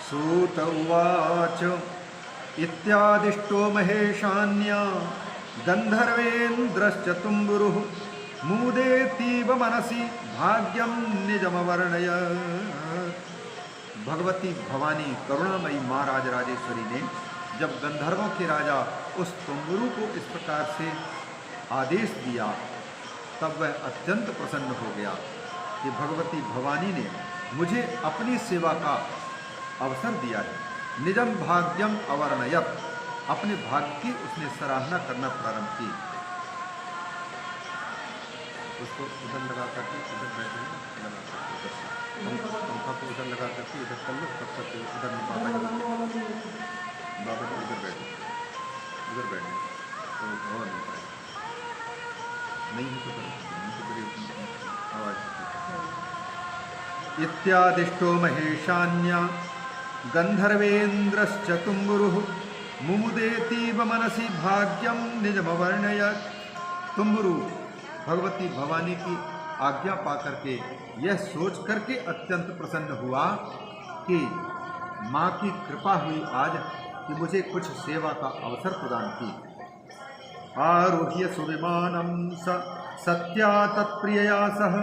सूत उवाच इत्यादिष्टो महेशान्य गंधर्वेन्द्रश्च तुम्बुरुः मुदेतीव मनसि भाग्यम निजमवर्णय। भगवती भवानी करुणामयी माँ राजराजेश्वरी ने जब गंधर्वों के राजा उस तुम्बुरु को इस प्रकार से आदेश दिया तब वह अत्यंत प्रसन्न हो गया कि भगवती भवानी ने मुझे अपनी सेवा का अवसर दिया है। निजम भाग्यम अवर्णयत, अपने भाग्य की उसने सराहना करना प्रारंभ की। उसको उधर लगा करके उधर बैठे पंखा को उधर लगा करके इधर कर लो, तब तक उधर नहीं बाबा जी उधर बैठे तो हवा नहीं पाए नहीं है तो आवाज। इत्यादिष्टो महेशान्य गंधर्वेन्द्रश्च तुम्बुरुः मुमुदेतीव मनसि भाग्यम निजमवर्णयत्। तुम्बुरु भगवती भवानी की आज्ञा पा करके यह सोच करके अत्यंत प्रसन्न हुआ कि माँ की कृपा हुई आज कि मुझे कुछ सेवा का अवसर प्रदान की। आरुह्य सुविमानम सत्या तत्प्रियया सह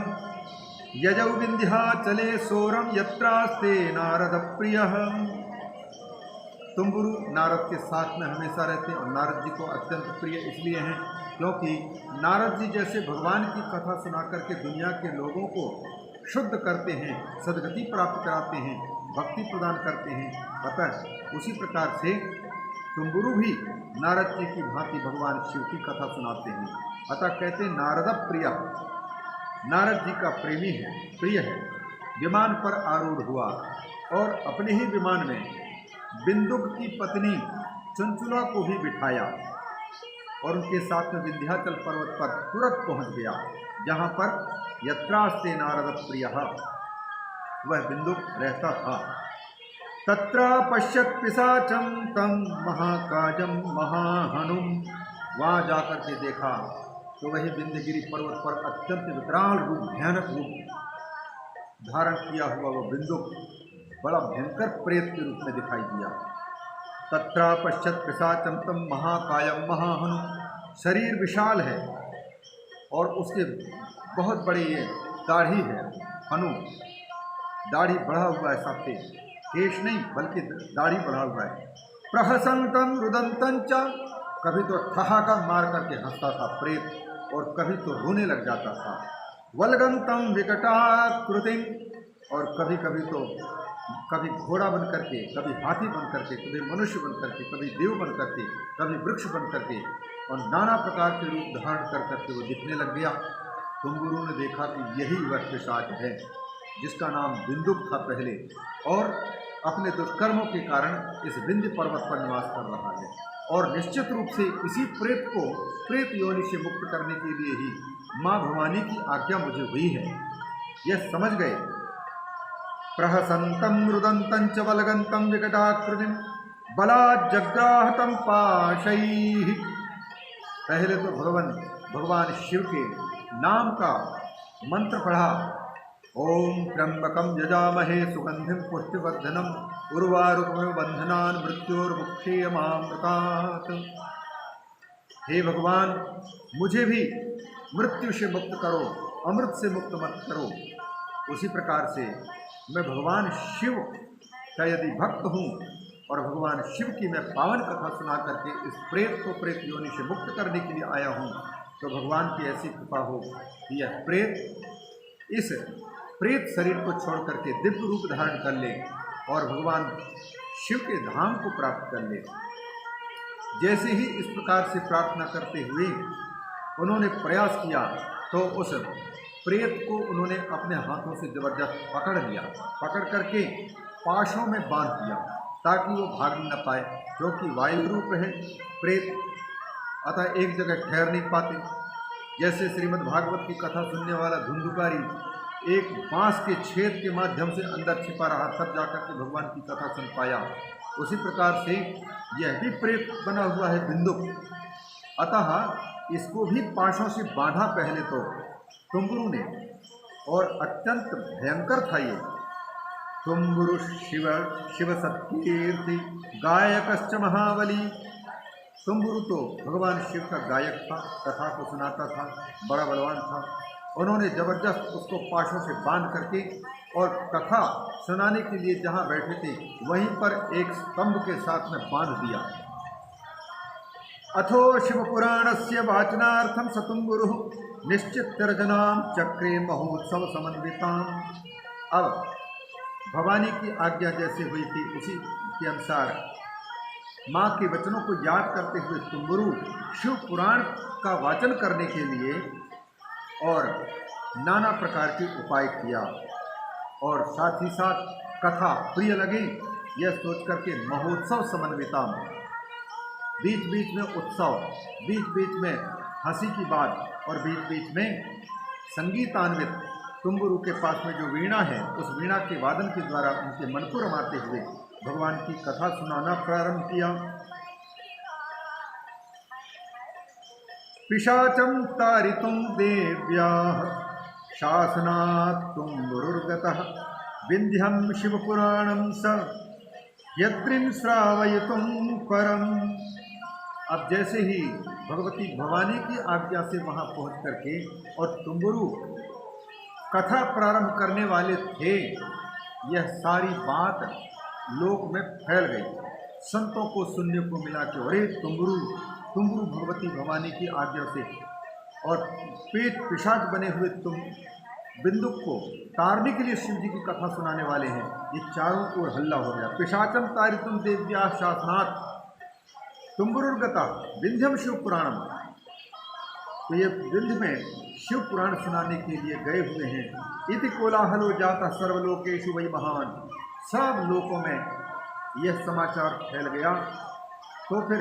यजौ विंध्याचले सोरम यत्रास्ते नारद प्रियः। तुम्बुरु नारद के साथ में हमेशा रहते और नारद जी को अत्यंत प्रिय इसलिए हैं क्योंकि नारद जी जैसे भगवान की कथा सुना करके दुनिया के लोगों को शुद्ध करते हैं, सद्गति प्राप्त कराते हैं, भक्ति प्रदान करते हैं, अतः उसी प्रकार से तुम्बुरु भी नारद जी की भांति भगवान शिव की कथा सुनाते हैं। अतः कहते नारद प्रिय, नारद जी का प्रेमी है, प्रिय है। विमान पर आरूढ़ हुआ और अपने ही विमान में बिंदुक की पत्नी चंचुला को भी बिठाया और उनके साथ में विंध्याचल पर्वत पर तुरंत पहुंच गया जहां पर यत्रास्ते नारद प्रियः वह बिंदुक रहता था। तत्र पश्यत् पिशाचम तम महाकाजम महाहनुम, वहां जाकर के देखा तो वही विंध्यगिरि पर्वत पर अत्यंत विकराल रूप, भयानक रूप धारण किया हुआ वह बिंदुक बड़ा भयंकर प्रेत के रूप में दिखाई दिया। तत्र पश्यत् पिशाचम तम महाकायम महाहनु, शरीर विशाल है और उसके बहुत बड़े ये दाढ़ी है, हनु दाढ़ी बढ़ा हुआ है, सबसे केश नहीं बल्कि दाढ़ी बढ़ा हुआ है। प्रहसंतम रुदंतं च, कभी तो ठहाका मार करके हंसता था प्रेत और कभी तो रोने लग जाता था। वल्गंतम विकटाकृतिम, और कभी कभी तो कभी घोड़ा बन करके, कभी हाथी बन करके, कभी मनुष्य बन करके, कभी देव बन करके, कभी वृक्ष बन करके और नाना प्रकार के रूप धारण कर करके वो दिखने लग गया। तुम्बुरु ने देखा कि यही वह पिशाच है जिसका नाम बिंदुक था पहले और अपने दुष्कर्मों के कारण इस विंध्य पर्वत पर निवास कर रहा है और निश्चित रूप से इसी प्रेत को प्रेत योनि से मुक्त करने के लिए ही माँ भवानी की आज्ञा मुझे हुई है, यह समझ गए। प्रहसंतम रुदंतं च वल्गंतं विकटाकृतिम बलाज्जग्राहतं पाशैः। पहले तो भगवान शिव के नाम का मंत्र पढ़ा, ओम त्र्यंबकं यजामहे सुगंधिं पुष्टिवर्धनम् उर्वारुकमिव बंधनान् मृत्योर्मुक्षीयमामृतात्। हे भगवान, मुझे भी मृत्यु से मुक्त करो, अमृत से मुक्त मत करो। उसी प्रकार से मैं भगवान शिव का यदि भक्त हूँ और भगवान शिव की मैं पावन कथा सुना करके इस प्रेत को प्रेत योनि से मुक्त करने के लिए आया हूँ, तो भगवान की ऐसी कृपा हो कि यह प्रेत इस प्रेत शरीर को छोड़ करके दिव्य रूप धारण कर ले और भगवान शिव के धाम को प्राप्त कर ले। जैसे ही इस प्रकार से प्रार्थना करते हुए उन्होंने प्रयास किया तो उस प्रेत को उन्होंने अपने हाथों से जबरदस्त पकड़ लिया, पकड़ करके पाशों में बांध दिया ताकि वो भाग न पाए, क्योंकि वायु रूप है प्रेत, अतः एक जगह ठहर नहीं पाते। जैसे श्रीमद् भागवत की कथा सुनने वाला धुंधुकारी एक बांस के छेद के माध्यम से अंदर छिपा रहा, तब जाकर के भगवान की कथा सुन पाया, उसी प्रकार से यह भी प्रेत बना हुआ है बिंदुक, अतः इसको भी पाशों से बांधा पहले तो तुम्बुरु ने, और अत्यंत भयंकर था ये। तुम्बुरु शिव शिव सत्कीर्ति गायकश्च महाबली। तुम्बुरु तो भगवान शिव का गायक था, कथा को सुनाता था, बड़ा बलवान था। उन्होंने जबरदस्त उसको पाशों से बांध करके और कथा सुनाने के लिए जहाँ बैठे थे वहीं पर एक स्तंभ के साथ में बांध दिया। अथो शिवपुराणस्य वाचनार्थं स तुम्बुरुः निश्चित्यर्जनां चक्रे महोत्सव समन्विताम्। अब भवानी की आज्ञा जैसे हुई थी उसी के अनुसार माँ के वचनों को याद करते हुए तुम्बुरु शिव पुराण का वाचन करने के लिए और नाना प्रकार के उपाय किया और साथ ही साथ कथा प्रिय लगे यह सोच करके महोत्सव समन्विता, बीच बीच में उत्सव, बीच बीच में हंसी की बात और बीच बीच में संगीतान्वित तुम्बुरु के पास में जो वीणा है उस वीणा के वादन के द्वारा उनके मन को रमाते हुए भगवान की कथा सुनाना प्रारंभ किया। पिशाचं तारितुं देव्याः शासनात् तुम्बुरुर्गतः विन्ध्यं शिवपुराणं स यत्रिं श्रावयितुं परम्। अब जैसे ही भगवती भवानी की आज्ञा से वहां पहुंच करके और तुम्बुरु कथा प्रारंभ करने वाले थे, यह सारी बात लोक में फैल गई। संतों को सुनने को मिला कि अरे तुम्बुरु भगवती भवानी की आज्ञा से और पेट पिशाच बने हुए तुम बिंदुक को तारने के लिए शिव जी की कथा सुनाने वाले हैं। ये चारों ओर हल्ला हो गया। पिशाचम तारितुम देव्या शासनात् तुम्बुरुर्गता विंध्यम शिव पुराणम। तो ये विंध्य में शिव पुराण सुनाने के लिए गए हुए हैं। इति कोलाहलो जाता सर्वलोकेषु वै महान। सब लोगों में यह समाचार फैल गया। तो फिर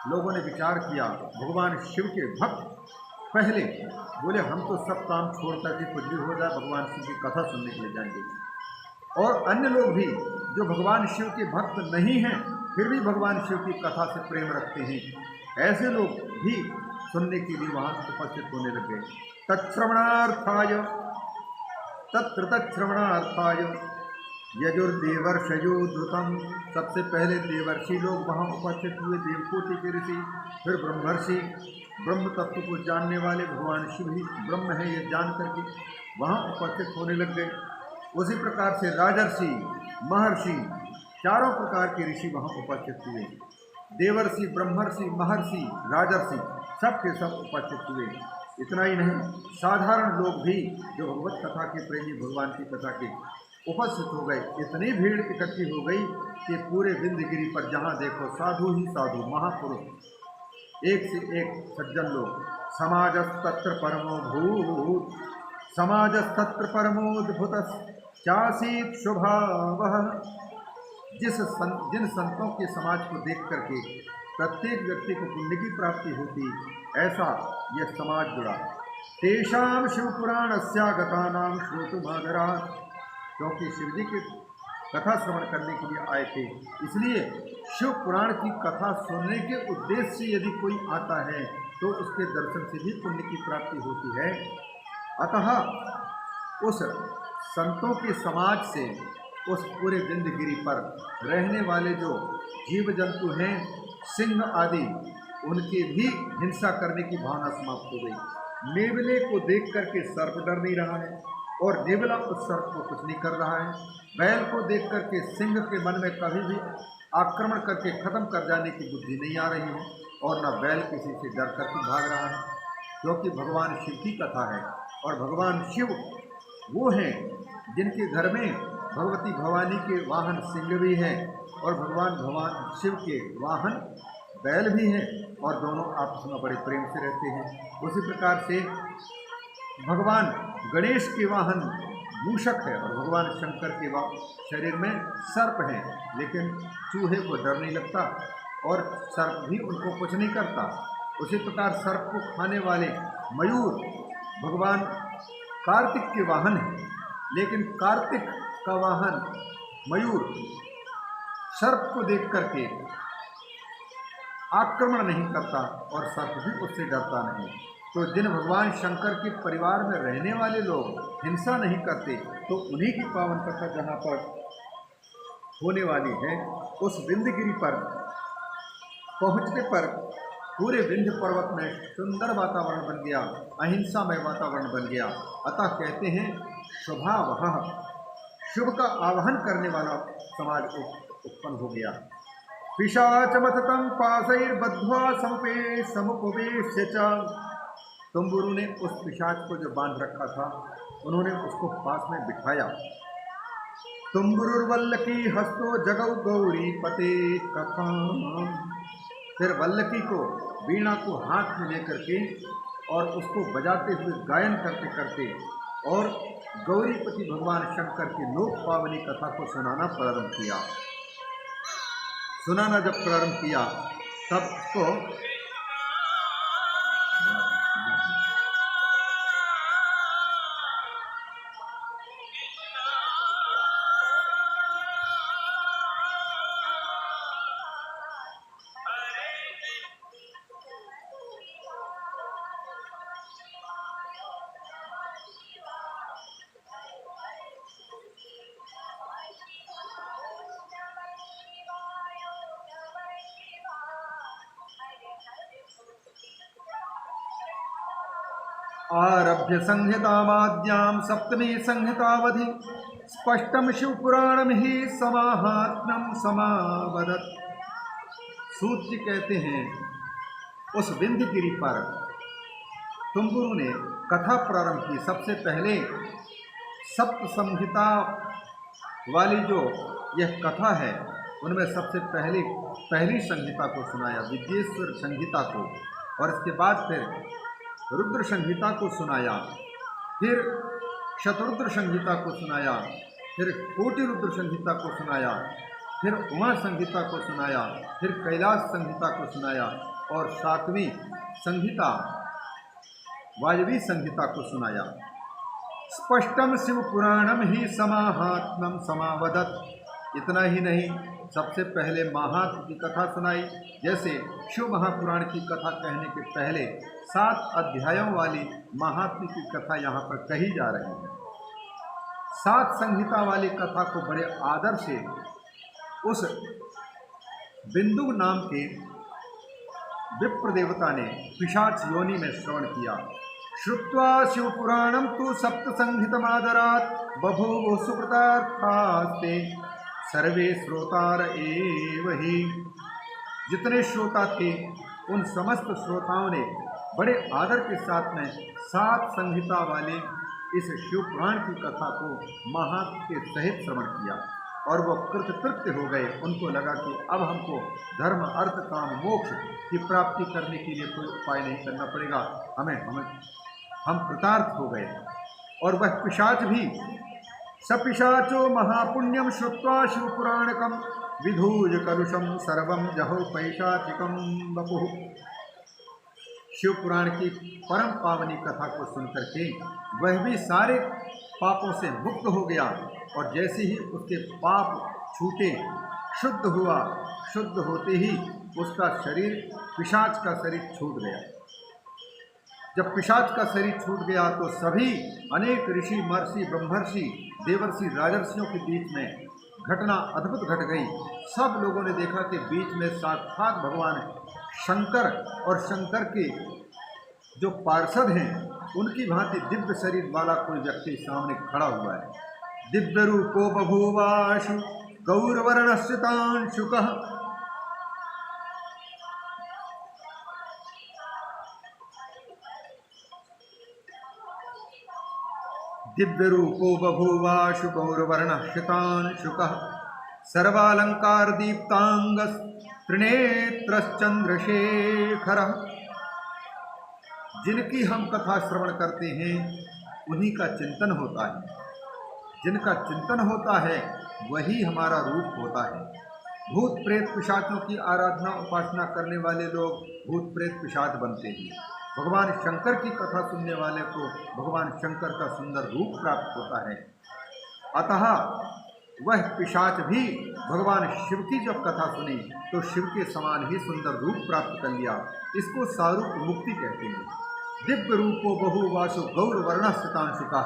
लोगों ने विचार किया, भगवान शिव के भक्त पहले बोले हम तो सब काम छोड़ करके कुछ भी हो जाए भगवान शिव की कथा सुनने के लिए जाएंगे, और अन्य लोग भी जो भगवान शिव के भक्त नहीं हैं फिर भी भगवान शिव की कथा से प्रेम रखते हैं, ऐसे लोग भी सुनने के लिए वहाँ उपस्थित होने लगे। तत्श्रवणार्थाय यजुर्देवर्षयो धृतम। सबसे पहले देवर्षि लोग वहाँ उपस्थित हुए, देवकोटि के ऋषि, फिर ब्रह्मर्षि, ब्रह्म तत्व को जानने वाले, भगवान शिव ही ब्रह्म है ये जान करके वहाँ उपस्थित होने लग गए। उसी प्रकार से राजर्षि, महर्षि, चारों प्रकार के ऋषि वहाँ उपस्थित हुए। देवर्षि, ब्रह्मर्षि, महर्षि, राजर्षि सब के सब उपस्थित हुए। इतना ही नहीं, साधारण लोग भी जो भगवत कथा के प्रेमी, भगवान की कथा के उपस्थित हो गए। इतनी भीड़ इकट्ठी हो गई कि पूरे विंध्यगिरि पर जहाँ देखो साधु ही साधु, महापुरुष, एक से एक सज्जन लोग। समाजस्तत्र परमो भूत समाजस्तत्र परमोद्भुत चासीत स्वभावः। जिन संतों के समाज को देख करके प्रत्येक व्यक्ति को पुण्य की प्राप्ति होती, ऐसा यह समाज जुड़ा। तेषां शिवपुराणस्यागतानां श्रोतुमादरात्। क्योंकि शिव जी की कथा श्रवण करने के लिए आए थे, इसलिए शिव पुराण की कथा सुनने के उद्देश्य से यदि कोई आता है तो उसके दर्शन से भी पुण्य की प्राप्ति होती है। अतः उस संतों के समाज से उस पूरे विंध्यगिरि पर रहने वाले जो जीव जंतु हैं, सिंह आदि, उनके भी हिंसा करने की भावना समाप्त हो गई। नेवले को देख करके सर्प डर नहीं रहा है और नेवला उस सर्प को कुछ नहीं कर रहा है। बैल को देख करके सिंह के मन में कभी भी आक्रमण करके खत्म कर जाने की बुद्धि नहीं आ रही है और न बैल किसी से डर करके भाग रहा है, क्योंकि भगवान शिव की कथा है। और भगवान शिव वो हैं जिनके घर में भगवती भवानी के वाहन सिंह भी हैं और भगवान शिव के वाहन बैल भी हैं, और दोनों आपस में बड़े प्रेम से रहते हैं। उसी प्रकार से भगवान गणेश के वाहन मूषक है और भगवान शंकर के शरीर में सर्प है, लेकिन चूहे को डर नहीं लगता और सर्प भी उनको कुछ नहीं करता। उसी प्रकार सर्प को खाने वाले मयूर भगवान कार्तिक के वाहन है, लेकिन कार्तिक का वाहन मयूर सर्प को देख करके आक्रमण नहीं करता और सर्प भी उससे डरता नहीं। तो जिन भगवान शंकर के परिवार में रहने वाले लोग हिंसा नहीं करते, तो उन्हीं की पावन कथा जहाँ पर होने वाली है, उस विंध्यगिरि पर पहुंचने पर पूरे विंध्य पर्वत में सुंदर वातावरण बन गया, अहिंसामय वातावरण बन गया। अतः कहते हैं शुभावह, शुभ का आवाहन करने वाला समाज उत्पन्न हो गया। पिशाचमततं पाशैर्बद्ध्वा समुपवेश्य च, तुम्बुरु ने उस पिशाच को जो बांध रखा था, उन्होंने उसको पास में बिठाया। तुम्बुरुर्वल्लकी हस्तो जगौ गौरी पते कथाम, फिर वल्लकी को, वीणा को हाथ में लेकर के और उसको बजाते हुए गायन करते करते और गौरीपति भगवान शंकर की लोक पावनी कथा को सुनाना प्रारंभ किया। सुनाना जब प्रारंभ किया तब तो आरभ्य संहितामाद्यां सप्तमी संहितावधि स्पष्टम शिवपुराणम ही समाहात्म्यम समावदत्। सूत जी कहते हैं उस विंध्यगिरि पर तुम्बुरु ने कथा प्रारंभ की। सबसे पहले सप्त संहिता वाली जो यह कथा है उनमें सबसे पहली संहिता को सुनाया, विद्येश्वर संहिता को, और इसके बाद फिर रुद्र संहिता को सुनाया, फिर शतरुद्र संहिता को सुनाया, फिर कोटि रुद्र संहिता को सुनाया, फिर उमा संहिता को सुनाया, फिर कैलाश संहिता को सुनाया और सातवीं संहिता वायवी संहिता को सुनाया। स्पष्टम शिव पुराणम ही समाहात्म्यम समावदत्। इतना ही नहीं, सबसे पहले महात्म की कथा सुनाई। जैसे शिव महापुराण की कथा कहने के पहले 7 अध्यायों वाली महात्म की कथा यहाँ पर कही जा रही है। 7 संहिता वाली कथा को बड़े आदर से उस बिंदु नाम के विप्र देवता ने पिशाच योनि में श्रवण किया। श्रुत्वा शिव पुराणम तु सप्त संहितमादरात् बभूव सुकृतार्थास्ते सर्वे श्रोतार एव ही। जितने श्रोता थे उन समस्त श्रोताओं ने बड़े आदर के साथ में 7 संहिता वाले इस शिव पुराण की कथा को महात्म के सहित श्रवण किया और वो कृतकृत्य हो गए। उनको लगा कि अब हमको धर्म अर्थ काम मोक्ष की प्राप्ति करने के लिए कोई उपाय नहीं करना पड़ेगा, हम कृतार्थ हो गए। और वह पिशाच भी सपिशाचो महापुण्यम श्रुत्वा शिवपुराणकम विधूज कलुषम सर्वम जहो पैशाचिकम बपुः। शिवपुराण की परम पावनी कथा को सुनकर के वह भी सारे पापों से मुक्त हो गया और जैसे ही उसके पाप छूटे, शुद्ध हुआ, शुद्ध होते ही उसका शरीर, पिशाच का शरीर छूट गया। जब पिशाच का शरीर छूट गया तो सभी अनेक ऋषि, महर्षि, ब्रह्मर्षि, देवर्षि, राजर्षियों के बीच में घटना अद्भुत घट गई। सब लोगों ने देखा कि बीच में साक्षात भगवान शंकर और शंकर के जो पार्षद हैं उनकी भांति दिव्य शरीर वाला कोई व्यक्ति सामने खड़ा हुआ है। दिव्य रूपो बभूवाशु गौरवर्णस्यतांशुकः। दिव्य रूपो बभूवाशु गौरवर्णस्यतांशुकः सर्वालंकार दीप्तांग त्रिनेत्रश्चंद्रशेखरः। जिनकी हम कथा श्रवण करते हैं उन्हीं का चिंतन होता है, जिनका चिंतन होता है वही हमारा रूप होता है। भूत प्रेत पिशाचों की आराधना उपासना करने वाले लोग भूत प्रेत पिशाच बनते हैं। भगवान शंकर की कथा सुनने वाले को भगवान शंकर का सुंदर रूप प्राप्त होता है। अतः वह पिशाच भी भगवान शिव की जब कथा सुनी तो शिव के समान ही सुंदर रूप प्राप्त कर लिया। इसको सारूप मुक्ति कहते हैं। दिव्य रूपो बहुवासु गौर वर्णस्थितांशुका।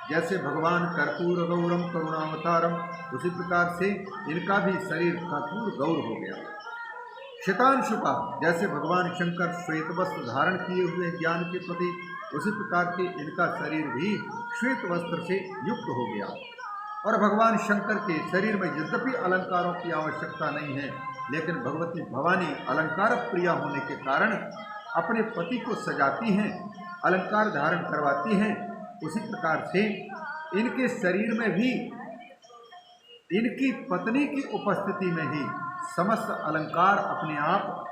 जैसे भगवान कर्पूर गौरम करुणावतारम, उसी प्रकार से इनका भी शरीर कर्पूर गौर हो गया। शतांशुका, जैसे भगवान शंकर श्वेत वस्त्र धारण किए हुए ज्ञान के प्रति, उसी प्रकार के इनका शरीर भी श्वेत वस्त्र से युक्त हो गया। और भगवान शंकर के शरीर में यद्यपि अलंकारों की आवश्यकता नहीं है, लेकिन भगवती भवानी अलंकार प्रिया होने के कारण अपने पति को सजाती हैं, अलंकार धारण करवाती हैं। उसी प्रकार से इनके शरीर में भी इनकी पत्नी की उपस्थिति में ही समस्त अलंकार अपने आप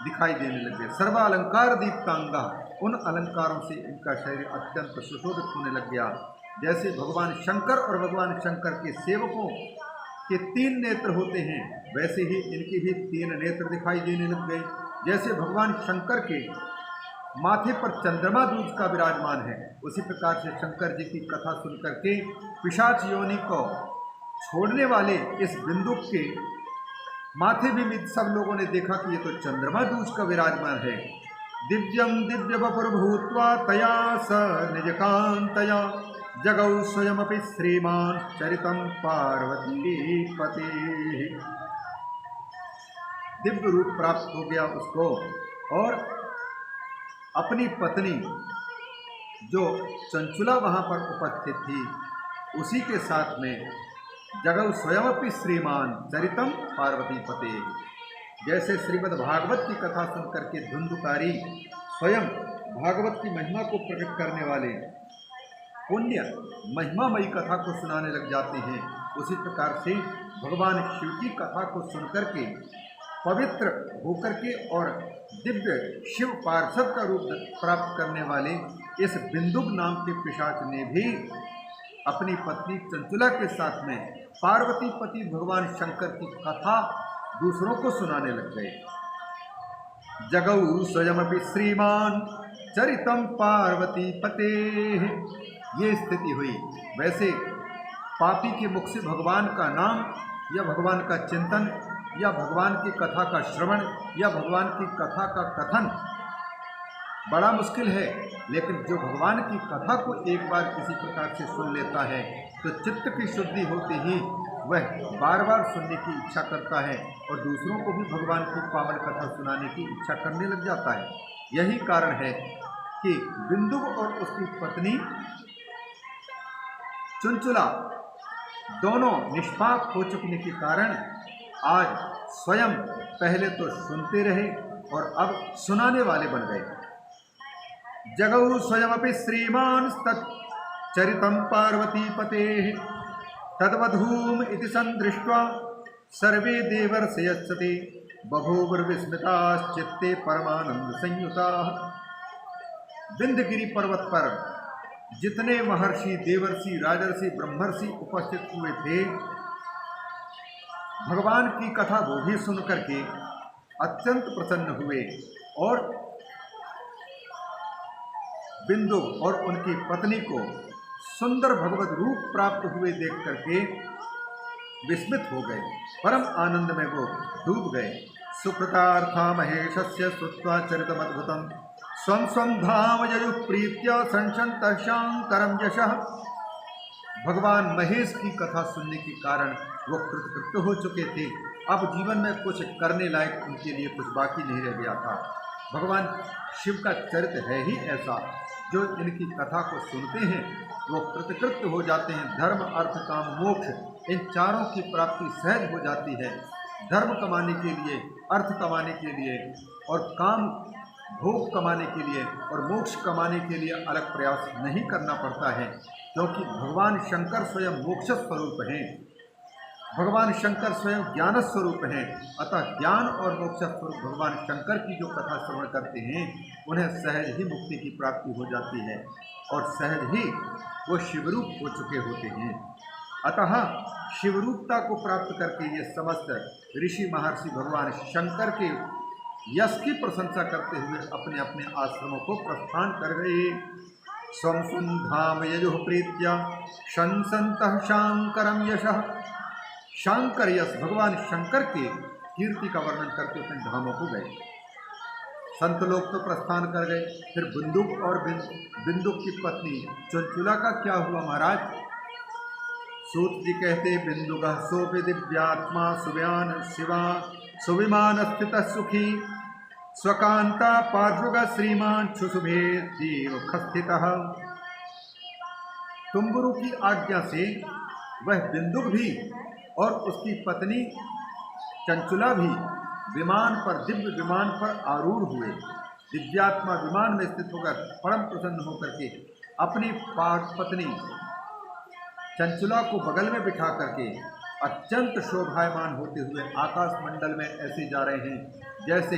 दिखाई देने लगे। सर्व अलंकार दीप्तांगा, उन अलंकारों से इनका शरीर अत्यंत सुशोभित होने लग गया। जैसे भगवान शंकर और भगवान शंकर के सेवकों के 3 नेत्र होते हैं, वैसे ही इनकी भी 3 नेत्र दिखाई देने लग गए। जैसे भगवान शंकर के माथे पर चंद्रमा दूज का विराजमान है, उसी प्रकार से शंकर जी की कथा सुनकर के पिशाच योनि को छोड़ने वाले इस बिंदुक के माथे भी सब लोगों ने देखा कि ये तो चंद्रमा दूज का विराजमान है। दिव्यम दिव्य वपुर भूत्वा तया स निजकांतया जगौ स्वयमपि श्रीमान चरितम पार्वती पति। दिव्य रूप प्राप्त हो गया उसको, और अपनी पत्नी जो चंचुला वहां पर उपस्थित थी, उसी के साथ में जगौ स्वयमपि श्रीमान चरितम पार्वती पते। जैसे श्रीमद् भागवत की कथा सुनकर के धुंधुकारी स्वयं भागवत की महिमा को प्रकट करने वाले पुण्य महिमामयी कथा को सुनाने लग जाते हैं, उसी प्रकार से भगवान शिव की कथा को सुनकर के पवित्र होकर के और दिव्य शिव पार्षद का रूप प्राप्त करने वाले इस बिंदुक नाम के पिशाच ने भी अपनी पत्नी चंचुला के साथ में पार्वती पति भगवान शंकर की कथा दूसरों को सुनाने लग गए। जगौ स्वयमपि श्रीमान चरितम पार्वती पते, ये स्थिति हुई। वैसे पापी के मुख से भगवान का नाम या भगवान का चिंतन या भगवान की कथा का श्रवण या भगवान की कथा का कथन बड़ा मुश्किल है, लेकिन जो भगवान की कथा को एक बार किसी प्रकार से सुन लेता है तो चित्त की शुद्धि होते ही वह बार बार सुनने की इच्छा करता है और दूसरों को भी भगवान की पावन कथा सुनाने की इच्छा करने लग जाता है। यही कारण है कि बिंदु और उसकी पत्नी चंचुला दोनों निष्पाप हो चुकने के कारण आज स्वयं पहले तो सुनते रहे और अब सुनाने वाले बन गए। जगौ स्वयमपि श्रीमान तच्चरितं पार्वती पते तद्वधूम इति संदृष्ट्वा सर्वे देवर्षयस्ते बभूवुर्विस्मिताश्चित्ते परमानंद संयुताः। विंध्यगिरि पर्वत पर जितने महर्षि देवर्षि राजर्षि ब्रह्मर्षि उपस्थित हुए थे, भगवान की कथा वो भी सुन करके अत्यंत प्रसन्न हुए और बिंदु और उनकी पत्नी को सुंदर भगवत रूप प्राप्त हुए देख करके विस्मित हो गए, परम आनंद में वो डूब गए। सुकृतार्था महेशस्य श्रुत्वा चरितमद्भुतम् स्वं स्वं धाम ययुः प्रीत्या संशन्तः शांकरं यशः। भगवान महेश की कथा सुनने के कारण वो कृतकृत्य हो चुके थे। अब जीवन में कुछ करने लायक उनके लिए कुछ बाकी नहीं रह गया था। भगवान शिव का चरित्र है ही ऐसा, जो इनकी कथा को सुनते हैं वो कृतकृत्य हो जाते हैं। धर्म अर्थ काम मोक्ष इन चारों की प्राप्ति सहज हो जाती है। धर्म कमाने के लिए, अर्थ कमाने के लिए और काम भोग कमाने के लिए और मोक्ष कमाने के लिए अलग प्रयास नहीं करना पड़ता है, क्योंकि भगवान शंकर स्वयं मोक्ष स्वरूप हैं। भगवान शंकर स्वयं ज्ञान स्वरूप हैं। अतः ज्ञान और मोक्ष स्वरूप भगवान शंकर की जो कथा श्रवण करते हैं उन्हें सहज ही मुक्ति की प्राप्ति हो जाती है और सहज ही वो शिवरूप हो चुके होते हैं। अतः शिवरूपता को प्राप्त करके ये समस्त ऋषि महर्षि भगवान शंकर के यश की प्रशंसा करते हुए अपने अपने आश्रमों को प्रस्थान कर गए। स्वं स्वं धाम ययुः प्रीत्या शंसन्तः शांकरं यशः। शांकर यश भगवान शंकर के कीर्ति का वर्णन करके अपने धामों को गए। संत लोग तो प्रस्थान कर गए। फिर बिंदुक और बिंदुक की पत्नी चंचुला का क्या हुआ महाराज? सूत जी कहते, बिंदुगः सोऽपि दिव्यात्मा सुव्यान शिवा सुविमान स्थित सुखी स्वकांता पार्श्वग श्रीमान शुशुभे दीर्घस्थितः। तुम्बुरु की आज्ञा से वह बिंदुक भी और उसकी पत्नी चंचुला भी विमान पर, दिव्य विमान पर आरूढ़ हुए। दिव्यात्मा विमान में स्थित होकर परम प्रसन्न होकर के अपनी पत्नी चंचुला को बगल में बिठा करके अत्यंत शोभायमान होते हुए आकाश मंडल में ऐसे जा रहे हैं जैसे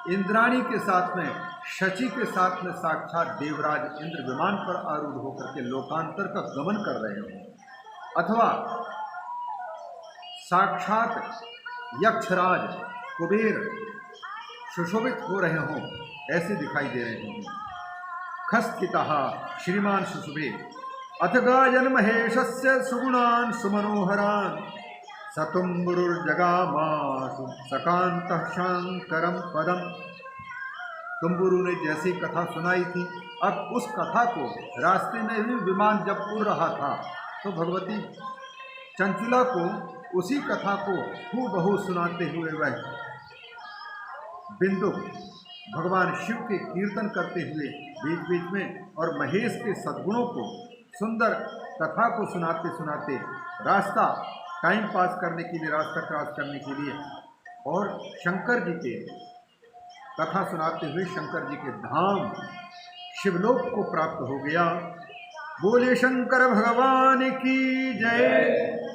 इंद्राणी के साथ में, शची के साथ में साक्षात देवराज इंद्र विमान पर आरूढ़ होकर के लोकांतर का गमन कर रहे हों, अथवा साक्षात यक्षराज कुबेर सुशोभित हो रहे हों, ऐसे दिखाई दे रहे होंगे। खस्थितः श्रीमान शुशुभे अथ गायन महेशस्य सुगुणान् सुमनोहरान् सतुम्बुरुर्जगामासु सकान्तः शांकरम पदम। तुम्बुरु ने जैसी कथा सुनाई थी, अब उस कथा को रास्ते में भी विमान जब उड़ रहा था तो भगवती चंचुला को उसी कथा को हूबहू सुनाते हुए वह बिंदु भगवान शिव के कीर्तन करते हुए बीच बीच में और महेश के सद्गुणों को सुंदर कथा को सुनाते सुनाते रास्ता टाइम पास करने के लिए, रास्ता क्रॉस करने के लिए और शंकर जी के कथा सुनाते हुए शंकर जी के धाम शिवलोक को प्राप्त हो गया। बोले शंकर भगवान की जय।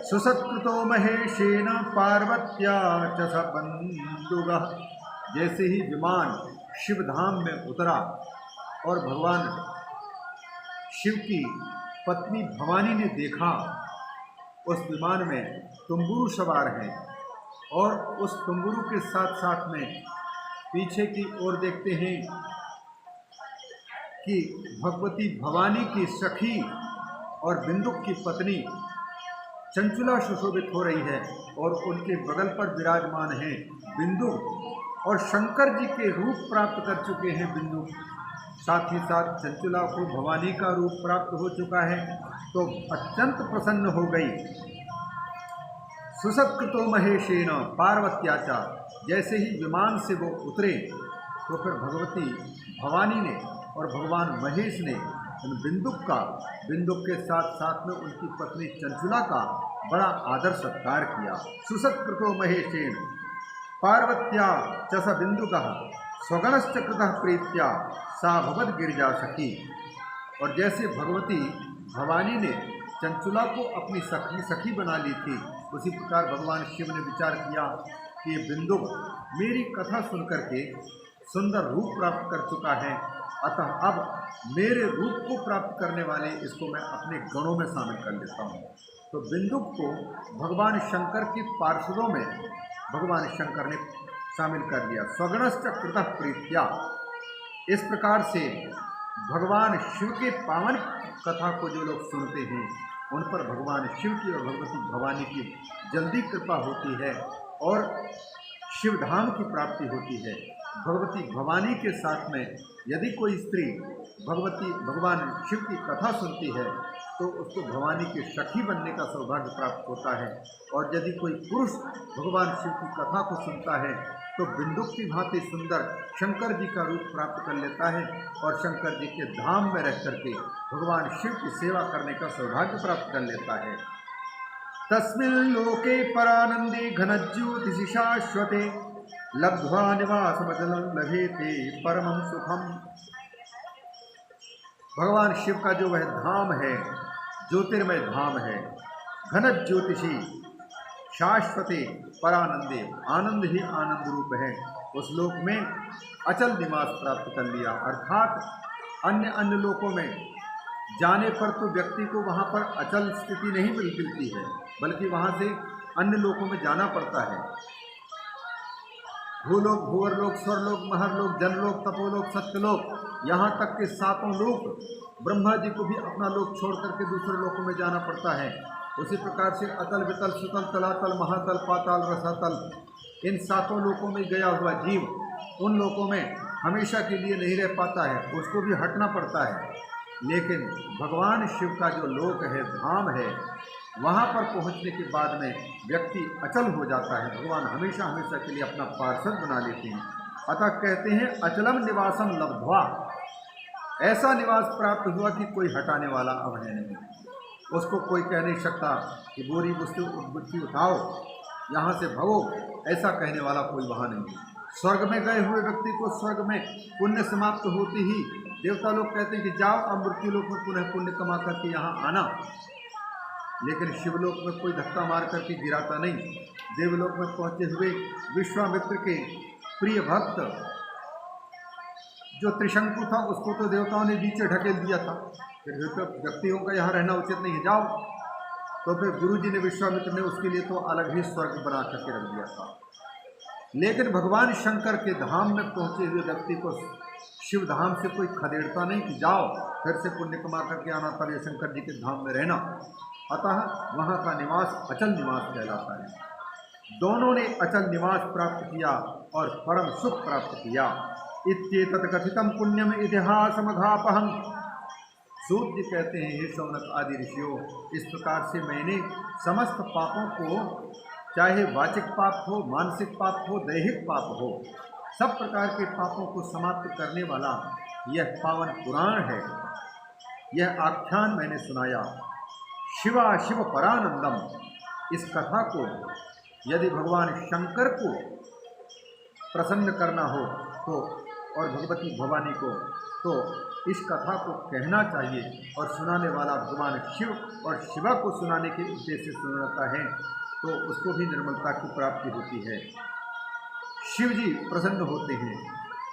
सुसत्कृतो महेशेन पार्वत्या च स बंधुगः। जैसे ही विमान शिव धाम में उतरा और भगवान शिव की पत्नी भवानी ने देखा उस विमान में तुम्बुरु सवार हैं और उस तुम्बुरु के साथ साथ में पीछे की ओर देखते हैं कि भगवती भवानी की सखी और बिंदुक की पत्नी चंचुला सुशोभित हो रही है और उनके बगल पर विराजमान है बिंदुक और शंकर जी के रूप प्राप्त कर चुके हैं बिंदुक, साथ ही साथ चंचुला को भवानी का रूप प्राप्त हो चुका है, तो अत्यंत प्रसन्न हो गई। सुसत्कृतो महेशेन पार्वत्याचा। जैसे ही विमान से वो उतरे तो फिर भगवती भवानी ने और भगवान महेश ने उन बिंदुक के साथ साथ में उनकी पत्नी चंचुला का बड़ा आदर सत्कार किया। सुसत्कृतो महेशेन पार्वत्या च स बिंदुकः स्वगणश्च कृतः प्रीत्या सा भवद गिरिजा सखी। और जैसे भगवती भवानी ने चंचुला को अपनी सखी बना ली थी, उसी प्रकार भगवान शिव ने विचार किया कि ये बिंदु मेरी कथा सुनकर के सुंदर रूप प्राप्त कर चुका है, अतः अब मेरे रूप को प्राप्त करने वाले इसको मैं अपने गणों में शामिल कर लेता हूँ। तो बिंदुक को भगवान शंकर के पार्षदों में भगवान शंकर ने शामिल कर लिया। स्वगणश्च कृतः प्रीत्या। इस प्रकार से भगवान शिव के पावन कथा को जो लोग सुनते हैं उन पर भगवान शिव की और भगवती भवानी की जल्दी कृपा होती है और शिवधाम की प्राप्ति होती है। भगवती भवानी के साथ में यदि कोई स्त्री भगवान शिव की कथा सुनती है तो उसको भवानी के सखी बनने का सौभाग्य प्राप्त होता है, और यदि कोई पुरुष भगवान शिव की कथा को सुनता है तो बिंदुक की भांति सुंदर शंकर जी का रूप प्राप्त कर लेता है और शंकर जी के धाम में रह करके भगवान शिव की सेवा करने का सौभाग्य प्राप्त कर लेता है। तस्मिन् लोके परानंदे घनज्योतिषि शाश्वते लब्ध्वा निवासमचलं लभेते परमं सुखम। भगवान शिव का जो वह धाम है, ज्योतिर्मय धाम है, घन ज्योतिषी शाश्वते परानंदे, आनंद ही आनंद रूप है, उस लोक में अचल निवास प्राप्त कर लिया। अर्थात अन्य लोकों में जाने पर तो व्यक्ति को वहाँ पर अचल स्थिति नहीं मिलती है, बल्कि वहाँ से अन्य लोकों में जाना पड़ता है। भूलोक, भूवरलोक, स्वरलोक, महरलोक, जनलोक, तपोलोक, सत्यलोक, यहाँ तक के सातों लोक, ब्रह्मा जी को भी अपना लोक छोड़ करके दूसरे लोकों में जाना पड़ता है। उसी प्रकार से अतल, वितल, सुतल, तलातल, महातल, पाताल, रसातल, इन सातों लोकों में गया हुआ जीव उन लोकों में हमेशा के लिए नहीं रह पाता है, उसको भी हटना पड़ता है। लेकिन भगवान शिव का जो लोक है, धाम है, वहाँ पर पहुँचने के बाद में व्यक्ति अचल हो जाता है। भगवान हमेशा हमेशा के लिए अपना पार्षद बना लेते हैं। अतः कहते हैं अचलम निवासम लब्ध्वा, ऐसा निवास प्राप्त हुआ कि कोई हटाने वाला अब है नहीं। उसको कोई कह नहीं सकता कि बोरी बुद्धि उठाओ, यहाँ से भगो, ऐसा कहने वाला कोई वहाँ नहीं है। स्वर्ग में गए हुए व्यक्ति को स्वर्ग में पुण्य समाप्त होते ही देवता लोग कहते हैं कि जाओ अब मृत्युलोक में पुनः पुण्य कमा करके यहाँ आना। लेकिन शिवलोक में कोई धक्का मार करके गिराता नहीं। देवलोक में पहुँचे हुए विश्वामित्र के प्रिय भक्त जो त्रिशंकु था, उसको तो देवताओं ने नीचे ढकेल दिया था। फिर व्यक्तियों का यहाँ रहना उचित नहीं है, जाओ। तो फिर गुरु जी ने, विश्वामित्र ने उसके लिए तो अलग ही स्वर्ग बना करके रख दिया था। लेकिन भगवान शंकर के धाम में पहुँचे हुए व्यक्ति को शिव धाम से कोई खदेड़ता नहीं कि जाओ फिर से पुण्य कमा करके आना, तब ये शंकर जी के धाम में रहना। अतः वहाँ का निवास अचल निवास कहलाता है। दोनों ने अचल निवास प्राप्त किया और परम सुख प्राप्त किया। इत्येतत् कथितम पुण्यम इतिहासमघापहं। सूत जी कहते हैं, हे शौनक आदि ऋषियों, इस प्रकार से मैंने समस्त पापों को, चाहे वाचिक पाप हो, मानसिक पाप हो, दैहिक पाप हो, सब प्रकार के पापों को समाप्त करने वाला यह पावन पुराण है। यह आख्यान मैंने सुनाया। शिवा शिव परानंदम, इस कथा को यदि भगवान शंकर को प्रसन्न करना हो तो, और भगवती भवानी को, तो इस कथा को कहना चाहिए। और सुनाने वाला भगवान शिव और शिवा को सुनाने के उद्देश्य से सुनाता है तो उसको भी निर्मलता की प्राप्ति होती है। शिव जी प्रसन्न होते हैं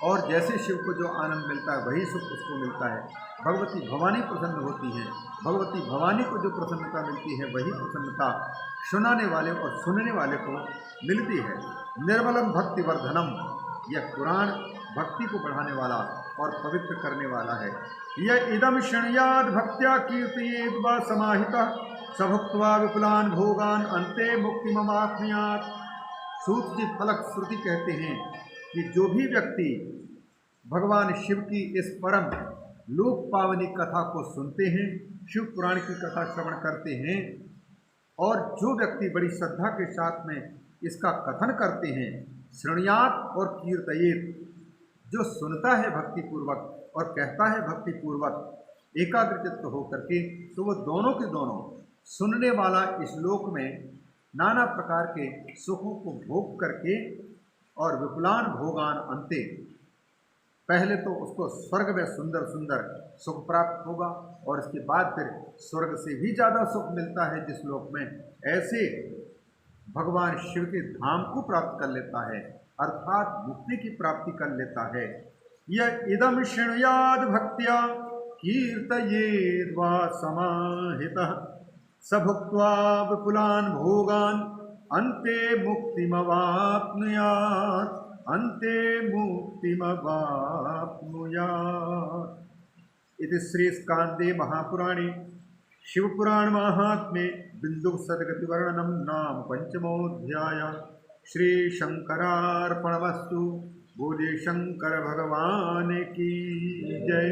और जैसे शिव को जो आनंद मिलता है वही सुख उसको मिलता है। भगवती भवानी प्रसन्न होती हैं, भगवती भवानी को जो प्रसन्नता मिलती है वही प्रसन्नता सुनाने वाले और सुनने वाले को मिलती है। निर्मलम भक्ति वर्धनम, यह पुराण भक्ति को बढ़ाने वाला और पवित्र करने वाला है। यह इदम शृणुयाद भक्त्या कीर्तयेद वा समाहितः स भुक्त्वा विपुलान भोगान अन्ते मुक्तिमवाप्नुयात्। सूत जी फलक श्रुति कहते हैं कि जो भी व्यक्ति भगवान शिव की इस परम लोक पावनी कथा को सुनते हैं, शिव पुराण की कथा श्रवण करते हैं, और जो व्यक्ति बड़ी श्रद्धा के साथ में इसका कथन करते हैं, शृणुयात और कीर्तयेत, जो सुनता है भक्ति पूर्वक और कहता है भक्ति पूर्वक एकाग्रचित्त होकर के, तो वो दोनों के दोनों सुनने वाला इस लोक में नाना प्रकार के सुखों को भोग करके और विपुलान भोगान अंते, पहले तो उसको स्वर्ग में सुंदर सुंदर सुख प्राप्त होगा और इसके बाद फिर स्वर्ग से भी ज़्यादा सुख मिलता है जिस लोक में, ऐसे भगवान शिव के धाम को प्राप्त कर लेता है, अर्थात मुक्ति की प्राप्ति कर लेता है। यह इदम शृणुयाद भक्त्या कीर्तयेद वा समाहितः स भुक्त्वा विपुलान भोगान अन्ते मुक्तिमवाप्नुयात्, अन्ते मुक्तिमवाप्नुयात्। इति श्रीस्कांदे महापुराणे शिवपुराण महात्म्ये बिंदु सद्गतिवर्णनम नाम पंचमोऽध्याय। श्री शंकरार्पणमस्तु। बोले शंकर भगवान की जय।